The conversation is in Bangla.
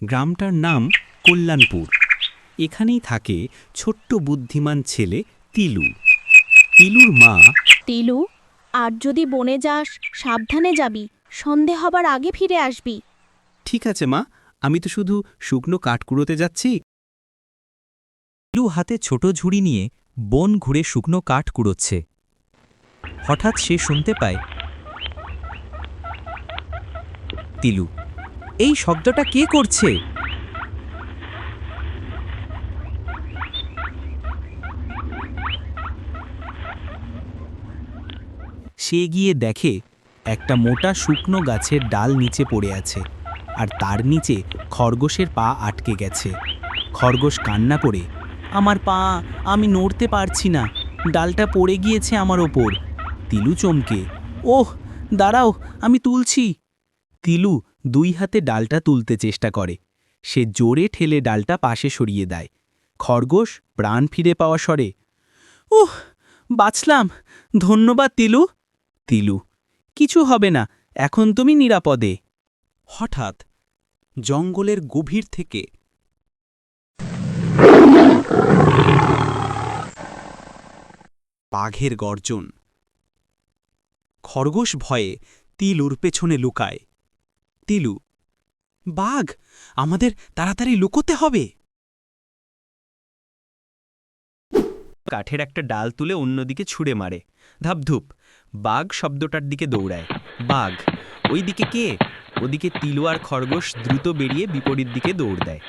গ্রামটার নাম কল্যাণপুর। এখানেই থাকে ছোট্ট বুদ্ধিমান ছেলে তিলু। তিলুর মা। তিলু, আর যদি বনে যাস সাবধানে যাবি, সন্ধে হবার আগে ফিরে আসবি। ঠিক আছে মা, আমি তো শুধু শুকনো কাঠ কুড়োতে যাচ্ছি। তিলু হাতে ছোট ঝুড়ি নিয়ে বন ঘুরে শুকনো কাঠ কুড়োচ্ছে। হঠাৎ সে শুনতে পায়, তিলু, এই শব্দটা কে করছে? সে গিয়ে দেখে একটা মোটা শুকনো গাছের ডাল নিচে পড়ে আছে, আর তার নিচে খরগোশের পা আটকে গেছে। খরগোশ কান্না করে, আমার পা, আমি নড়তে পারছি না, ডালটা পড়ে গিয়েছে আমার ওপর। তিলু চমকে, ওহ দাঁড়াও, আমি তুলছি। তিলু দুই হাতে ডালটা তুলতে চেষ্টা করে। সে জোরে ঠেলে ডালটা পাশে সরিয়ে দেয়। খরগোশ প্রাণ ফিরে পাওয়া স্বরে, উহ, বাঁচলাম, ধন্যবাদ তিলু। তিলু, কিছু হবে না, এখন তুমি নিরাপদে। হঠাৎ জঙ্গলের গভীর থেকে বাঘের গর্জন। খরগোশ ভয়ে তিলুর পেছনে লুকায়। তিলু, বাঘ, আমাদের তাড়াতাড়ি লুকোতে হবে। কাঠের একটা ডাল তুলে অন্যদিকে ছুঁড়ে মারে। ধাপধুপ, বাঘ শব্দটার দিকে দৌড়ায়। বাঘ, ওই দিকে কে? ওদিকে তিলু আর খরগোশ দ্রুত বেরিয়ে বিপরীত দিকে দৌড় দেয়।